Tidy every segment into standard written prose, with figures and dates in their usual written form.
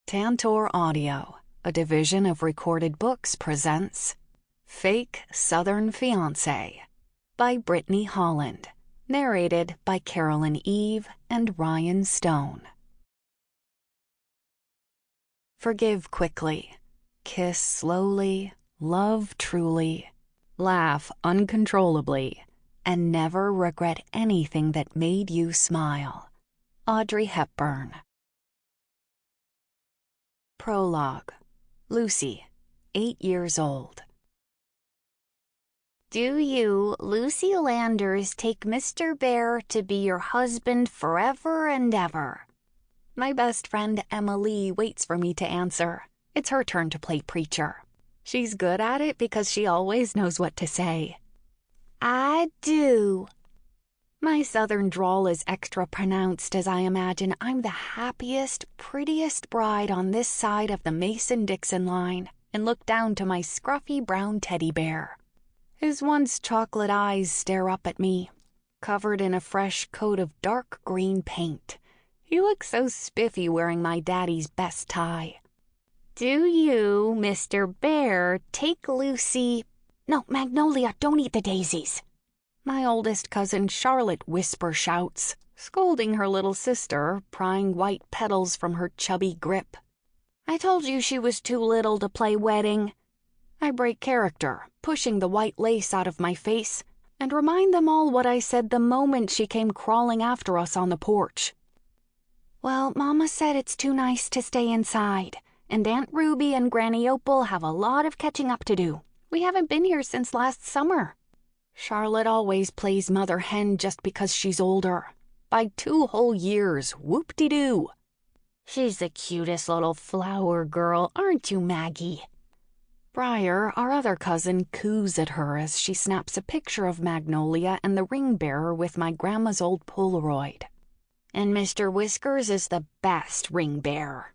Tantor Audio, a division of Recorded Books, presents Fake Southern Fiancé by Brittany Holland, narrated by Carolyn Eve and Ryan Stone. Forgive quickly, kiss slowly, love truly, laugh uncontrollably, and never regret anything that made you smile. Audrey Hepburn. Prologue. Lucy, 8 years old. Do you, Lucy Landers, take Mr. Bear to be your husband forever and ever? My best friend Emma Lee waits for me to answer. It's her turn to play preacher. She's good at it because she always knows what to say. I do. My southern drawl is extra pronounced as I imagine I'm the happiest, prettiest bride on this side of the Mason-Dixon line and look down to my scruffy brown teddy bear. His once chocolate eyes stare up at me, covered in a fresh coat of dark green paint. He looks so spiffy wearing my daddy's best tie. Do you, Mr. Bear, take Lucy... No, Magnolia, don't eat the daisies. My oldest cousin Charlotte whisper shouts, scolding her little sister, prying white petals from her chubby grip. I told you she was too little to play wedding. I break character, pushing the white lace out of my face, and remind them all what I said the moment she came crawling after us on the porch. Well, Mama said it's too nice to stay inside, and Aunt Ruby and Granny Opal have a lot of catching up to do. We haven't been here since last summer. Charlotte always plays mother hen just because she's older. By 2 whole years, whoop-de-doo. She's the cutest little flower girl, aren't you, Maggie? Briar, our other cousin, coos at her as she snaps a picture of Magnolia and the ring bearer with my grandma's old Polaroid. And Mr. Whiskers is the best ring bearer.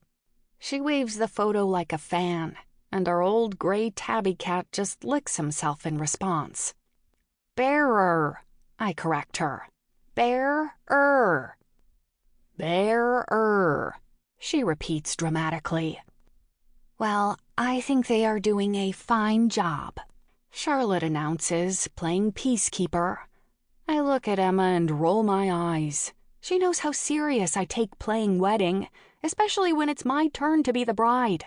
She waves the photo like a fan, and our old gray tabby cat just licks himself in response. Bearer, I correct her. Bearer. Bearer, she repeats dramatically. Well, I think they are doing a fine job, Charlotte announces, playing peacekeeper. I look at Emma and roll my eyes. She knows how serious I take playing wedding, especially when it's my turn to be the bride.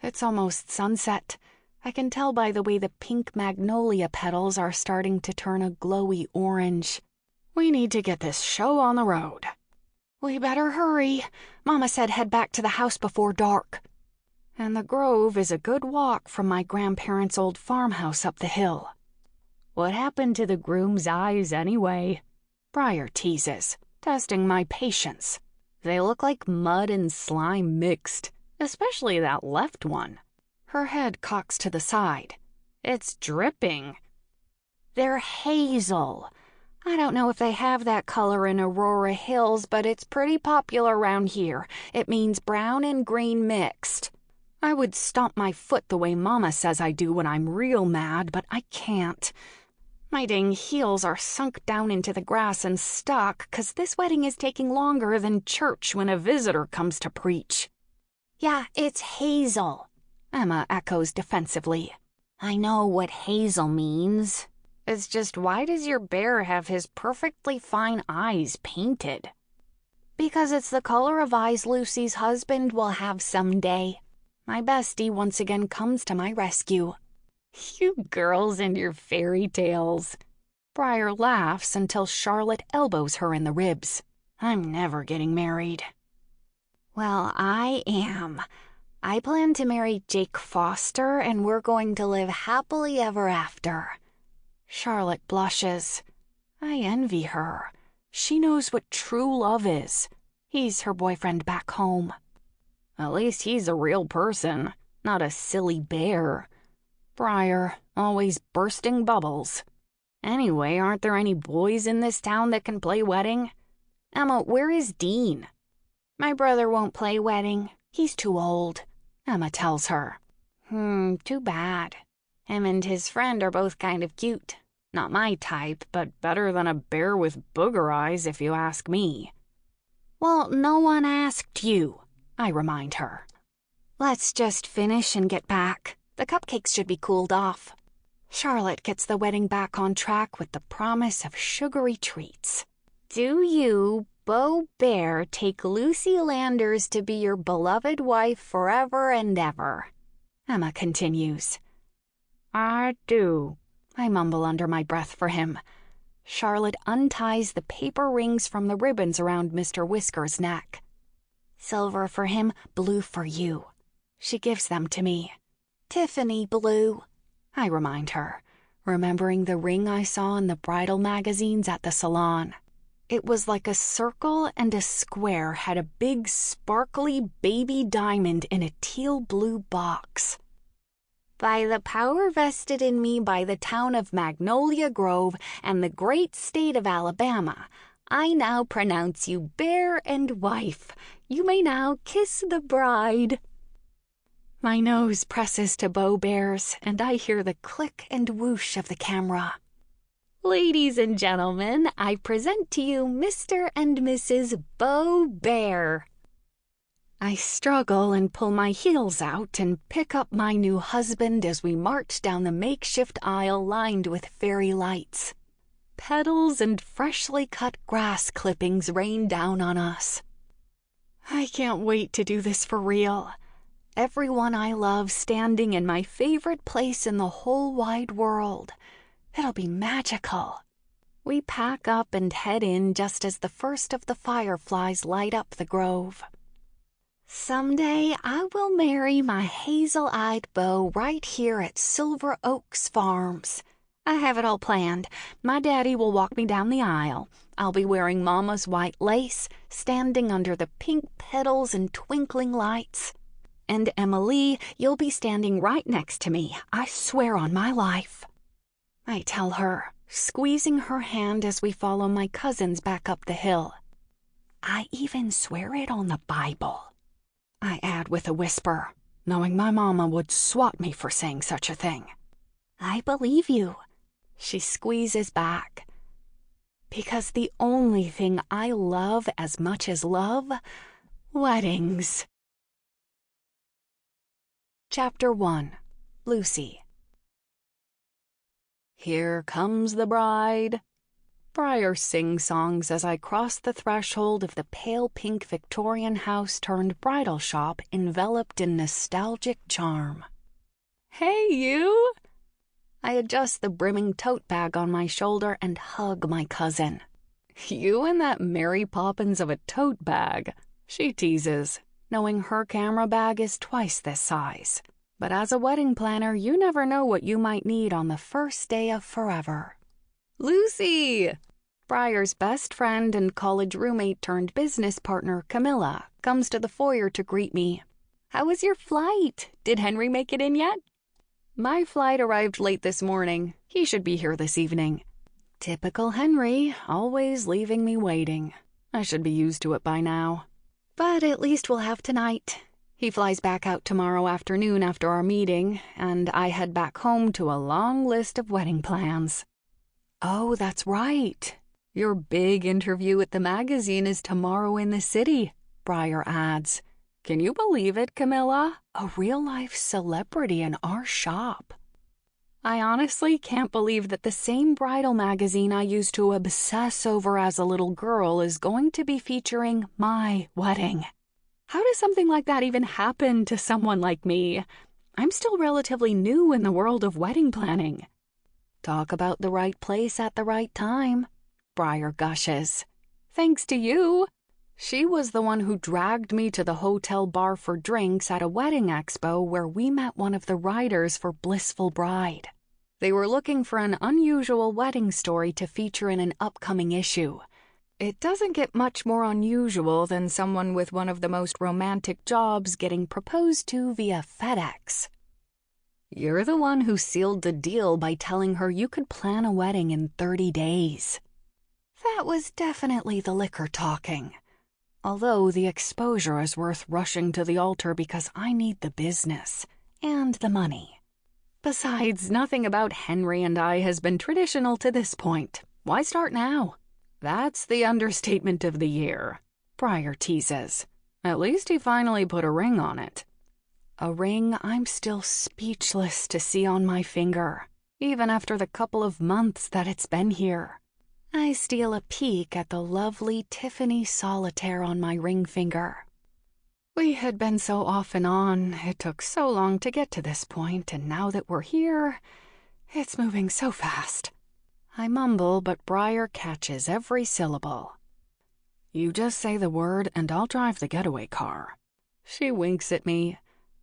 It's almost sunset. I can tell by the way the pink magnolia petals are starting to turn a glowy orange. We need to get this show on the road. We better hurry. Mama said head back to the house before dark. And the grove is a good walk from my grandparents' old farmhouse up the hill. What happened to the groom's eyes anyway? Briar teases, testing my patience. They look like mud and slime mixed, especially that left one. Her head cocks to the side. It's dripping. They're hazel. I don't know if they have that color in Aurora Hills, but it's pretty popular around here. It means brown and green mixed. I would stomp my foot the way Mama says I do when I'm real mad, but I can't. My dang heels are sunk down into the grass and stuck 'cause this wedding is taking longer than church when a visitor comes to preach. Yeah, it's hazel, Emma echoes defensively. I know what hazel means. It's just, why does your bear have his perfectly fine eyes painted? Because it's the color of eyes Lucy's husband will have someday. My bestie once again comes to my rescue. You girls and your fairy tales. Briar laughs until Charlotte elbows her in the ribs. I'm never getting married. Well, I am. I plan to marry Jake Foster, and we're going to live happily ever after. Charlotte blushes. I envy her. She knows what true love is. He's her boyfriend back home. At least he's a real person, not a silly bear. Briar, always bursting bubbles. Anyway, aren't there any boys in this town that can play wedding? Emma, where is Dean? My brother won't play wedding. He's too old, Emma tells her. Too bad. Him and his friend are both kind of cute. Not my type, but better than a bear with booger eyes if you ask me. Well, no one asked you, I remind her. Let's just finish and get back. The cupcakes should be cooled off. Charlotte gets the wedding back on track with the promise of sugary treats. Do you, Beau Bear, take Lucy Landers to be your beloved wife forever and ever? Emma continues. I do, I mumble under my breath for him. Charlotte unties the paper rings from the ribbons around Mr. Whisker's neck. Silver for him, blue for you. She gives them to me. Tiffany blue, I remind her, remembering the ring I saw in the bridal magazines at the salon. It was like a circle and a square had a big sparkly baby diamond in a teal blue box. By the power vested in me by the town of Magnolia Grove and the great state of Alabama, I now pronounce you bear and wife. You may now kiss the bride. My nose presses to Beau Bear's, and I hear the click and whoosh of the camera. Ladies and gentlemen, I present to you Mr. and Mrs. Beau Bear. I struggle and pull my heels out and pick up my new husband as we march down the makeshift aisle lined with fairy lights. Petals and freshly cut grass clippings rain down on us. I can't wait to do this for real. Everyone I love standing in my favorite place in the whole wide world. It'll be magical. We pack up and head in just as the first of the fireflies light up the grove. Someday I will marry my hazel-eyed beau right here at Silver Oaks Farms. I have it all planned. My daddy will walk me down the aisle. I'll be wearing Mama's white lace, standing under the pink petals and twinkling lights. And Emily, you'll be standing right next to me, I swear on my life. I tell her, squeezing her hand as we follow my cousins back up the hill. I even swear it on the Bible. I add with a whisper, knowing my mama would swat me for saying such a thing. I believe you. She squeezes back. Because the only thing I love as much as love, weddings. Chapter 1. Lucy. Here comes the bride. Briar sing-songs as I cross the threshold of the pale pink Victorian house-turned-bridal shop enveloped in nostalgic charm. Hey, you! I adjust the brimming tote bag on my shoulder and hug my cousin. You and that Mary Poppins of a tote bag, she teases, knowing her camera bag is twice this size. But as a wedding planner, you never know what you might need on the first day of forever. Lucy! Briar's best friend and college roommate turned business partner, Camilla, comes to the foyer to greet me. How was your flight? Did Henry make it in yet? My flight arrived late this morning. He should be here this evening. Typical Henry, always leaving me waiting. I should be used to it by now. But at least we'll have tonight. He flies back out tomorrow afternoon after our meeting, and I head back home to a long list of wedding plans. Oh, that's right. Your big interview at the magazine is tomorrow in the city, Briar adds. Can you believe it, Camilla? A real-life celebrity in our shop. I honestly can't believe that the same bridal magazine I used to obsess over as a little girl is going to be featuring my wedding. How does something like that even happen to someone like me? I'm still relatively new in the world of wedding planning. Talk about the right place at the right time, Briar gushes. Thanks to you. She was the one who dragged me to the hotel bar for drinks at a wedding expo where we met one of the writers for Blissful Bride. They were looking for an unusual wedding story to feature in an upcoming issue. It doesn't get much more unusual than someone with one of the most romantic jobs getting proposed to via FedEx. You're the one who sealed the deal by telling her you could plan a wedding in 30 days. That was definitely the liquor talking. Although the exposure is worth rushing to the altar because I need the business and the money. Besides, nothing about Henry and I has been traditional to this point. Why start now? That's the understatement of the year, Briar teases. At least he finally put a ring on it. a ring I'm still speechless to see on my finger, even after the couple of months that it's been here. I steal a peek at the lovely Tiffany solitaire on my ring finger. We had been so off and on, it took so long to get to this point, and now that we're here, it's moving so fast. I mumble, but Briar catches every syllable. You just say the word and I'll drive the getaway car. She winks at me,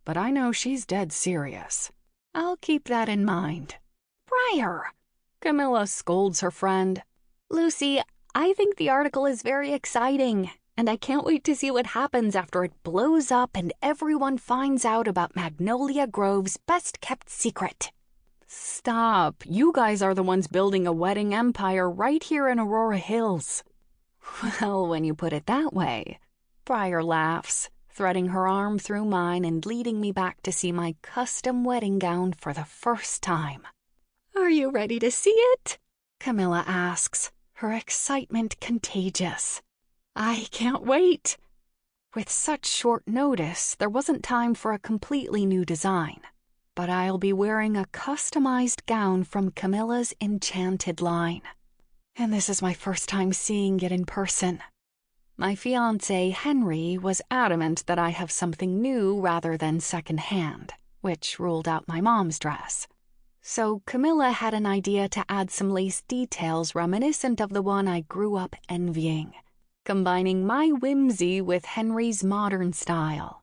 but I know she's dead serious. I'll keep that in mind. Briar! Camilla scolds her friend. Lucy, I think the article is very exciting, and I can't wait to see what happens after it blows up and everyone finds out about Magnolia Grove's best-kept secret. Stop. You guys are the ones building a wedding empire right here in Aurora Hills. Well, when you put it that way, Briar laughs, threading her arm through mine and leading me back to see my custom wedding gown for the first time. Are you ready to see it? Camilla asks, her excitement contagious. I can't wait. With such short notice, there wasn't time for a completely new design, but I'll be wearing a customized gown from Camilla's Enchanted line. And this is my first time seeing it in person. My fiancé, Henry, was adamant that I have something new rather than secondhand, which ruled out my mom's dress. So Camilla had an idea to add some lace details reminiscent of the one I grew up envying, combining my whimsy with Henry's modern style.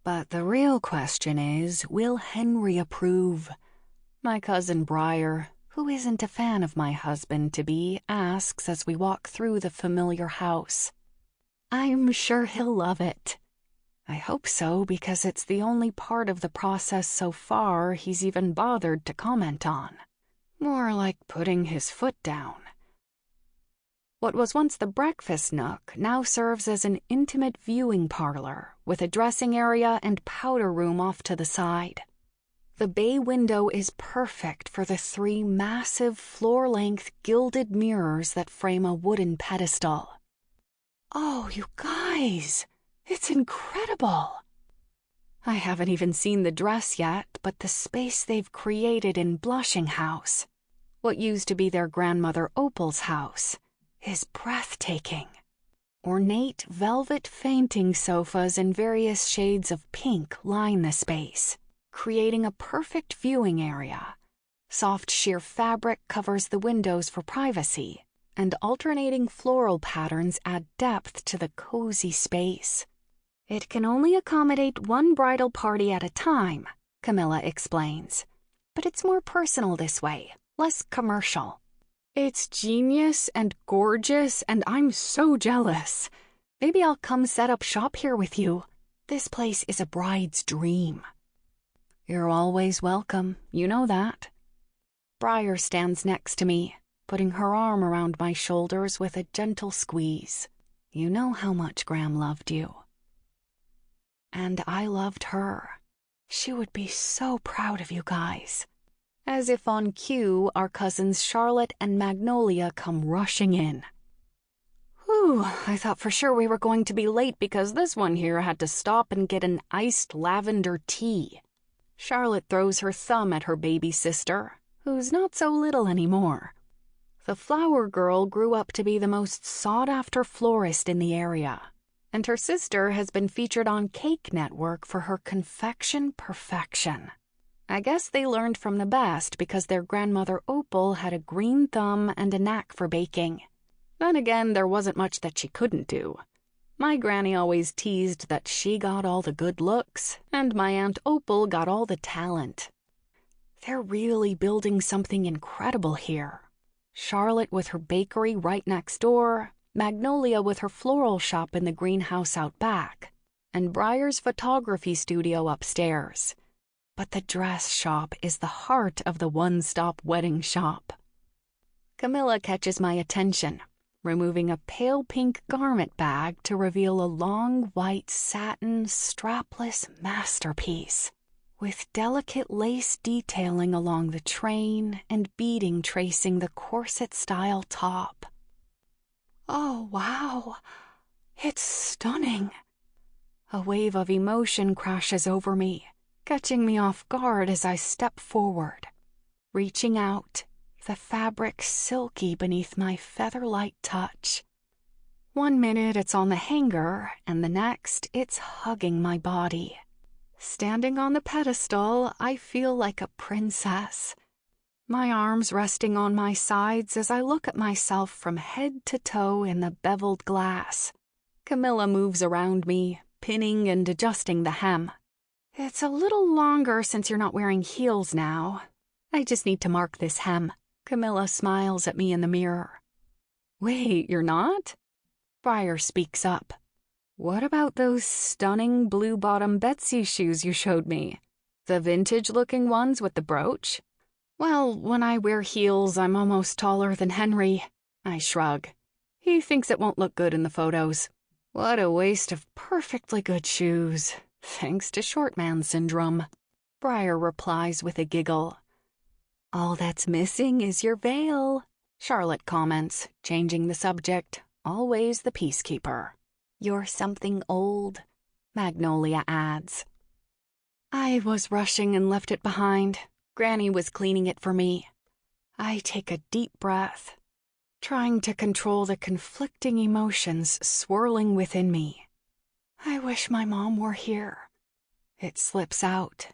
But the real question is, will Henry approve? My cousin Briar, who isn't a fan of my husband-to-be, asks as we walk through the familiar house. I'm sure he'll love it. I hope so, because it's the only part of the process so far he's even bothered to comment on. More like putting his foot down. What was once the breakfast nook now serves as an intimate viewing parlor with a dressing area and powder room off to the side. The bay window is perfect for the 3 massive floor-length gilded mirrors that frame a wooden pedestal. Oh, you guys, it's incredible! I haven't even seen the dress yet, but the space they've created in Blushing House, what used to be their grandmother Opal's house, is breathtaking. Ornate velvet fainting sofas in various shades of pink line the space, creating a perfect viewing area. Soft sheer fabric covers the windows for privacy, and alternating floral patterns add depth to the cozy space. It can only accommodate 1 bridal party at a time, Camilla explains, but it's more personal this way, less commercial. It's genius and gorgeous, and I'm so jealous. Maybe I'll come set up shop here with you. This place is a bride's dream. You're always welcome, you know that. Briar stands next to me, putting her arm around my shoulders with a gentle squeeze. You know how much Graham loved you. And I loved her. She would be so proud of you guys. As if on cue, our cousins Charlotte and Magnolia come rushing in. Whew, I thought for sure we were going to be late because this one here had to stop and get an iced lavender tea. Charlotte throws her thumb at her baby sister, who's not so little anymore. The flower girl grew up to be the most sought-after florist in the area, and her sister has been featured on Cake Network for her confection perfection. I guess they learned from the best because their grandmother Opal had a green thumb and a knack for baking. Then again, there wasn't much that she couldn't do. My granny always teased that she got all the good looks, and my Aunt Opal got all the talent. They're really building something incredible here. Charlotte with her bakery right next door, Magnolia with her floral shop in the greenhouse out back, and Briar's photography studio upstairs. But the dress shop is the heart of the one-stop wedding shop. Camilla catches my attention, removing a pale pink garment bag to reveal a long white satin strapless masterpiece, with delicate lace detailing along the train and beading tracing the corset-style top. Oh, wow! It's stunning! A wave of emotion crashes over me, catching me off guard as I step forward. Reaching out, the fabric silky beneath my feather-light touch. 1 minute it's on the hanger, and the next it's hugging my body. Standing on the pedestal, I feel like a princess. My arms resting on my sides as I look at myself from head to toe in the beveled glass. Camilla moves around me, pinning and adjusting the hem. It's a little longer since you're not wearing heels now. I just need to mark this hem. Camilla smiles at me in the mirror. Wait, you're not? Briar speaks up. What about those stunning blue-bottom Betsy shoes you showed me? The vintage-looking ones with the brooch? Well, when I wear heels, I'm almost taller than Henry. I shrug. He thinks it won't look good in the photos. What a waste of perfectly good shoes. Thanks to short man syndrome. Briar replies with a giggle. All that's missing is your veil, Charlotte comments, changing the subject. Always the peacekeeper. You're something old, Magnolia adds. I was rushing and left it behind. Granny was cleaning it for me. I take a deep breath, trying to control the conflicting emotions swirling within me. I wish my mom were here. It slips out,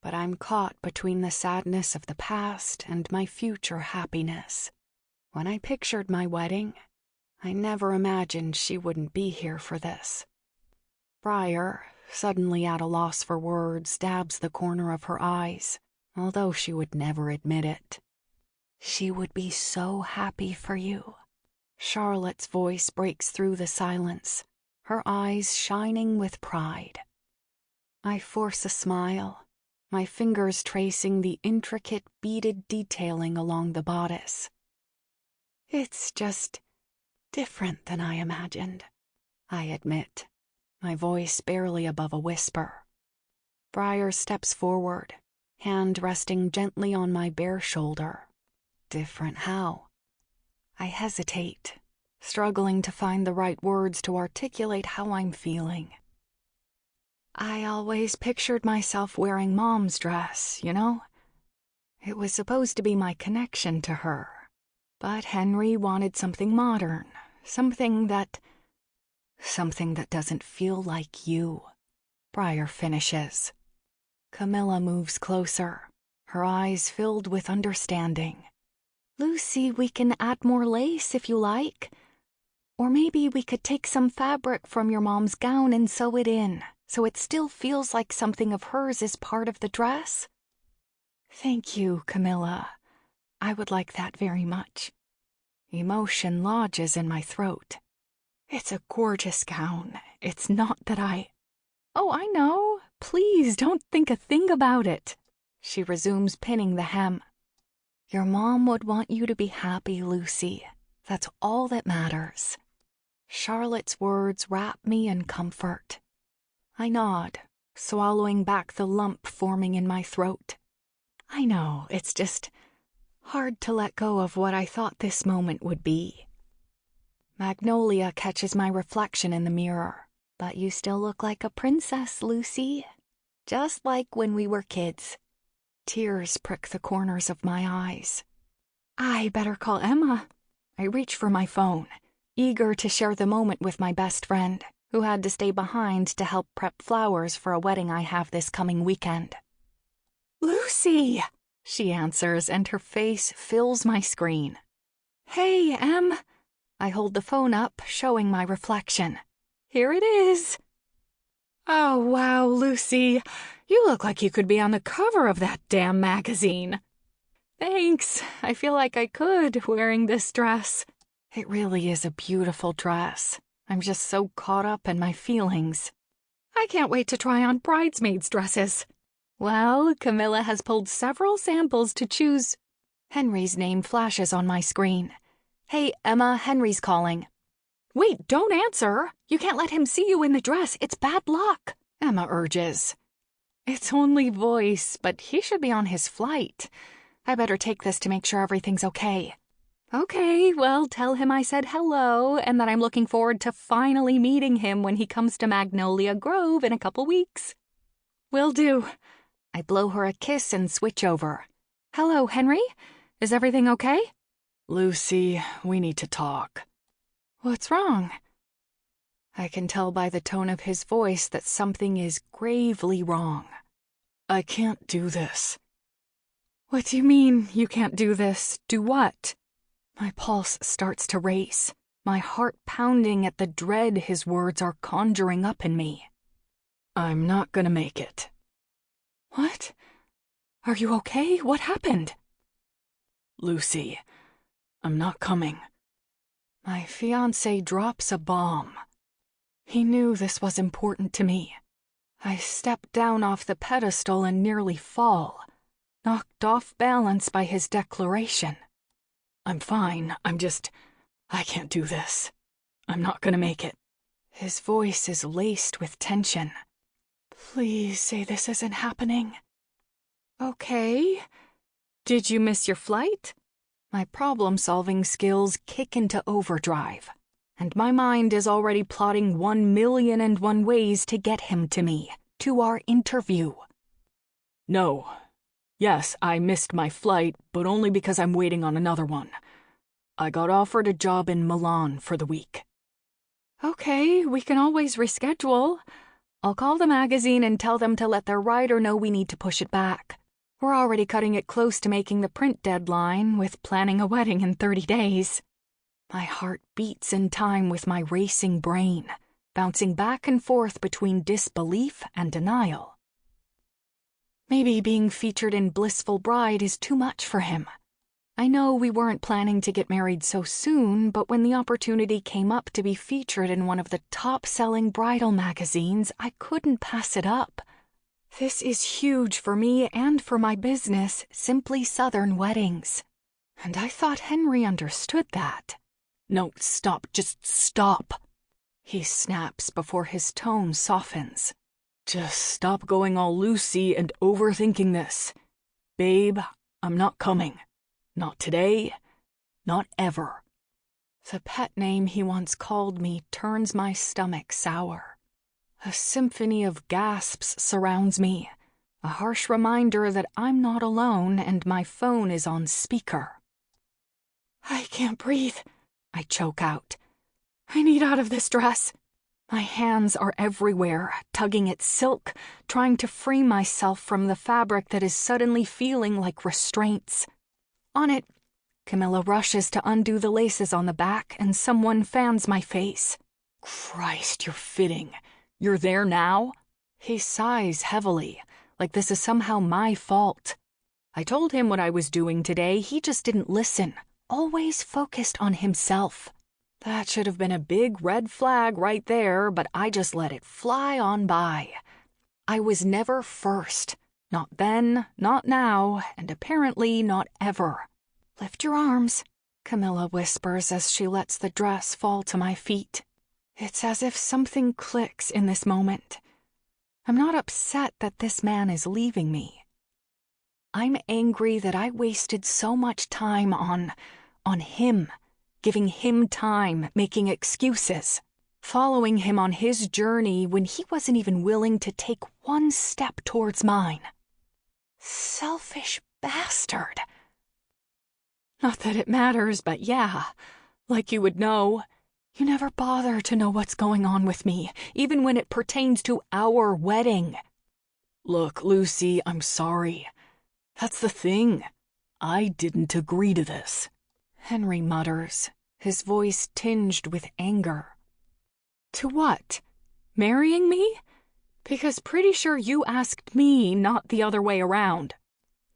but I'm caught between the sadness of the past and my future happiness. When I pictured my wedding, I never imagined she wouldn't be here for this. Briar, suddenly at a loss for words, dabs the corner of her eyes, although she would never admit it. She would be so happy for you. Charlotte's voice breaks through the silence, her eyes shining with pride. I force a smile, my fingers tracing the intricate beaded detailing along the bodice. It's just different than I imagined, I admit, my voice barely above a whisper. Briar steps forward, hand resting gently on my bare shoulder. Different how? I hesitate, struggling to find the right words to articulate how I'm feeling. I always pictured myself wearing Mom's dress, you know? It was supposed to be my connection to her. But Henry wanted something modern, something that doesn't feel like you. Briar finishes. Camilla moves closer, her eyes filled with understanding. Lucy, we can add more lace if you like. Or maybe we could take some fabric from your mom's gown and sew it in, so it still feels like something of hers is part of the dress. Thank you, Camilla. I would like that very much. Emotion lodges in my throat. It's a gorgeous gown. It's not that Oh, I know. Please don't think a thing about it. She resumes pinning the hem. Your mom would want you to be happy, Lucy. That's all that matters. Charlotte's words wrap me in comfort. I nod, swallowing back the lump forming in my throat. I know, it's just hard to let go of what I thought this moment would be. Magnolia catches my reflection in the mirror. But you still look like a princess, Lucy. Just like when we were kids. Tears prick the corners of my eyes. I better call Emma. I reach for my phone, eager to share the moment with my best friend, who had to stay behind to help prep flowers for a wedding I have this coming weekend. Lucy, she answers, and her face fills my screen. Hey, Em. I hold the phone up, showing my reflection. Here it is. Oh, wow, Lucy. You look like you could be on the cover of that damn magazine. Thanks. I feel like I could, wearing this dress. It really is a beautiful dress. I'm just so caught up in my feelings. I can't wait to try on bridesmaids' dresses. Well, Camilla has pulled several samples to choose. Henry's name flashes on my screen. Hey, Emma, Henry's calling. Wait, don't answer. You can't let him see you in the dress. It's bad luck, Emma urges. It's only voice, but he should be on his flight. I better take this to make sure everything's okay. Okay, well, tell him I said hello and that I'm looking forward to finally meeting him when he comes to Magnolia Grove in a couple weeks. Will do. I blow her a kiss and switch over. Hello, Henry. Is everything okay? Lucy, we need to talk. What's wrong? I can tell by the tone of his voice that something is gravely wrong. I can't do this. What do you mean, you can't do this? Do what? My pulse starts to race, my heart pounding at the dread his words are conjuring up in me. I'm not gonna make it. What? Are you okay? What happened? Lucy, I'm not coming. My fiancé drops a bomb. He knew this was important to me. I step down off the pedestal and nearly fall, knocked off balance by his declaration. I'm fine, I can't do this. I'm not gonna make it. His voice is laced with tension. Please say this isn't happening. Okay. Did you miss your flight? My problem-solving skills kick into overdrive, and my mind is already plotting 1,000,001 ways to get him to me, to our interview. No. Yes, I missed my flight, but only because I'm waiting on another one. I got offered a job in Milan for the week. Okay, we can always reschedule. I'll call the magazine and tell them to let their writer know we need to push it back. We're already cutting it close to making the print deadline, with planning a wedding in 30 days. My heart beats in time with my racing brain, bouncing back and forth between disbelief and denial. Maybe being featured in Blissful Bride is too much for him. I know we weren't planning to get married so soon, but when the opportunity came up to be featured in one of the top-selling bridal magazines, I couldn't pass it up. This is huge for me and for my business, Simply Southern Weddings. And I thought Henry understood that. No, stop, just stop. He snaps before his tone softens. Just stop going all Lucy and overthinking this. Babe, I'm not coming. Not today. Not ever. The pet name he once called me turns my stomach sour. A symphony of gasps surrounds me, a harsh reminder that I'm not alone and my phone is on speaker. I can't breathe, I choke out. I need out of this dress. My hands are everywhere, tugging at silk, trying to free myself from the fabric that is suddenly feeling like restraints. On it, Camilla rushes to undo the laces on the back and someone fans my face. Christ, you're fitting. You're there now? He sighs heavily, like this is somehow my fault. I told him what I was doing today, he just didn't listen, always focused on himself. That should have been a big red flag right there, but I just let it fly on by. I was never first. Not then, not now, and apparently not ever. Lift your arms, Camilla whispers as she lets the dress fall to my feet. It's as if something clicks in this moment. I'm not upset that this man is leaving me. I'm angry that I wasted so much time on him, giving him time, making excuses, following him on his journey when he wasn't even willing to take one step towards mine. Selfish bastard. Not that it matters, but yeah, like you would know. You never bother to know what's going on with me, even when it pertains to our wedding. Look, Lucy, I'm sorry. That's the thing. I didn't agree to this. Henry mutters, his voice tinged with anger. To what? Marrying me? Because pretty sure you asked me, not the other way around.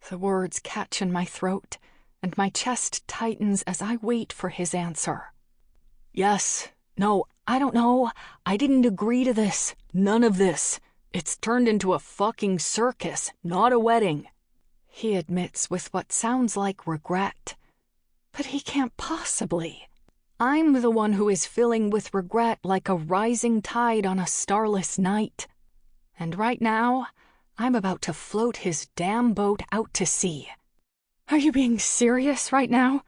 The words catch in my throat, and my chest tightens as I wait for his answer. Yes. No, I don't know. I didn't agree to this. None of this. It's turned into a fucking circus, not a wedding. He admits with what sounds like regret. But he can't possibly. I'm the one who is filling with regret like a rising tide on a starless night. And right now, I'm about to float his damn boat out to sea. Are you being serious right now?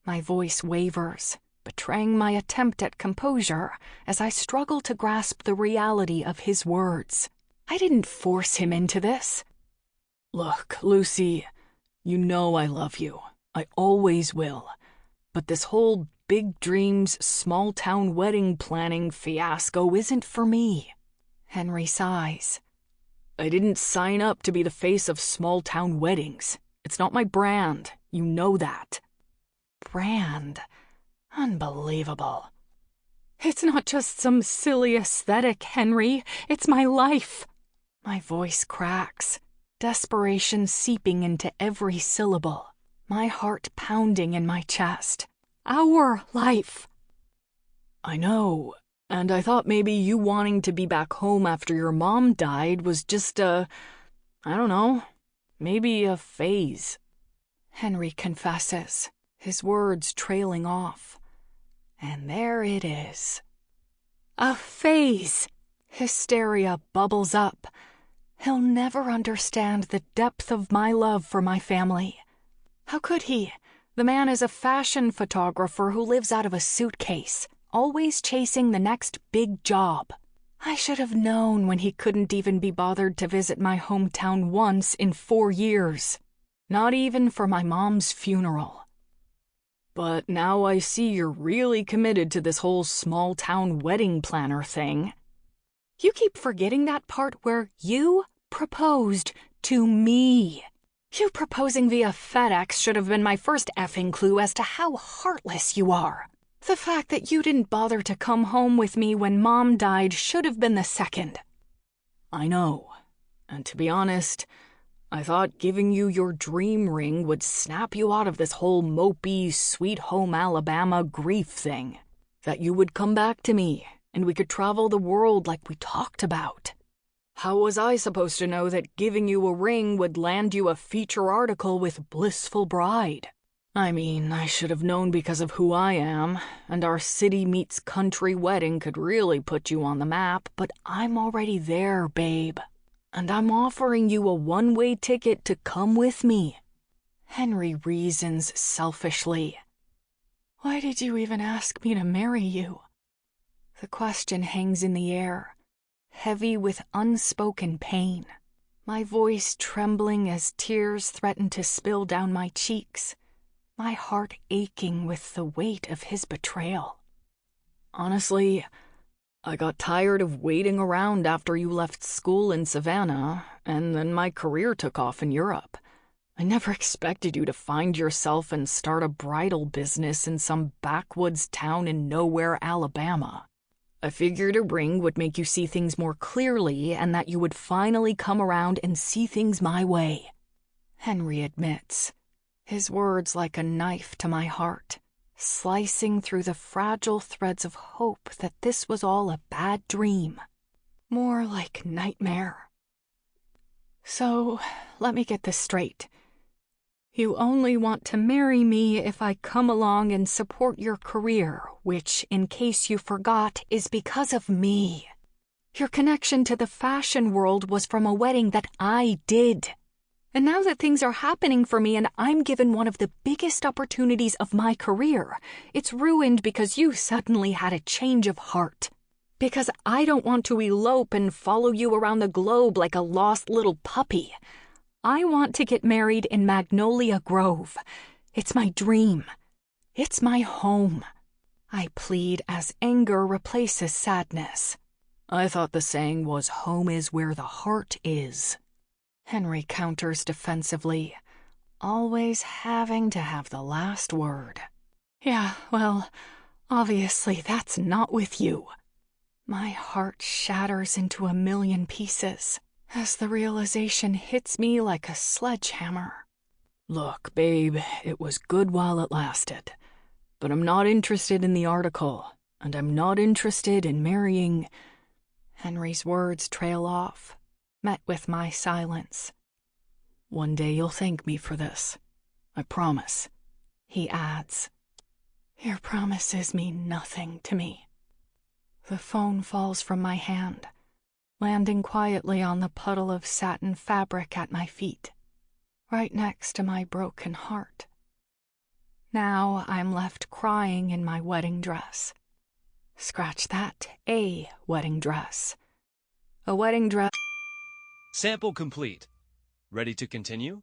My voice wavers, betraying my attempt at composure as I struggle to grasp the reality of his words. I didn't force him into this. Look, Lucy, you know I love you. I always will. But this whole big dreams, small-town wedding planning fiasco isn't for me. Henry sighs. I didn't sign up to be the face of small-town weddings. It's not my brand. You know that. Brand? Unbelievable. It's not just some silly aesthetic, Henry. It's my life. My voice cracks, desperation seeping into every syllable, my heart pounding in my chest. Our life. I know, and I thought maybe you wanting to be back home after your mom died was just I don't know, maybe a phase. Henry confesses, his words trailing off. And there it is. A phase! Hysteria bubbles up. He'll never understand the depth of my love for my family. How could he? The man is a fashion photographer who lives out of a suitcase, always chasing the next big job. I should have known when he couldn't even be bothered to visit my hometown once in 4 years. Not even for my mom's funeral. But now I see you're really committed to this whole small-town wedding planner thing. You keep forgetting that part where you proposed to me. You proposing via FedEx should have been my first effing clue as to how heartless you are. The fact that you didn't bother to come home with me when Mom died should have been the second. I know. And to be honest, I thought giving you your dream ring would snap you out of this whole mopey, sweet home Alabama grief thing. That you would come back to me, and we could travel the world like we talked about. How was I supposed to know that giving you a ring would land you a feature article with Blissful Bride? I mean, I should have known because of who I am, and our city meets country wedding could really put you on the map, but I'm already there, babe. And I'm offering you a one-way ticket to come with me. Henry reasons selfishly. Why did you even ask me to marry you? The question hangs in the air, heavy with unspoken pain, my voice trembling as tears threaten to spill down my cheeks, my heart aching with the weight of his betrayal. Honestly, I got tired of waiting around after you left school in Savannah, and then my career took off in Europe. I never expected you to find yourself and start a bridal business in some backwoods town in nowhere, Alabama. I figured a ring would make you see things more clearly and that you would finally come around and see things my way. Henry admits, his words like a knife to my heart, slicing through the fragile threads of hope that this was all a bad dream. More like nightmare. So, let me get this straight. You only want to marry me if I come along and support your career, which, in case you forgot, is because of me. Your connection to the fashion world was from a wedding that I did. And now that things are happening for me and I'm given one of the biggest opportunities of my career, it's ruined because you suddenly had a change of heart. Because I don't want to elope and follow you around the globe like a lost little puppy. I want to get married in Magnolia Grove. It's my dream. It's my home. I plead as anger replaces sadness. I thought the saying was home is where the heart is. Henry counters defensively, always having to have the last word. Yeah, well, obviously that's not with you. My heart shatters into a million pieces as the realization hits me like a sledgehammer. Look, babe, it was good while it lasted. But I'm not interested in the article, and I'm not interested in marrying... Henry's words trail off, met with my silence. One day you'll thank me for this. I promise. He adds. Your promises mean nothing to me. The phone falls from my hand, landing quietly on the puddle of satin fabric at my feet, right next to my broken heart. Now I'm left crying in my wedding dress. Scratch that, a wedding dress. A wedding dress Sample complete. Ready to continue?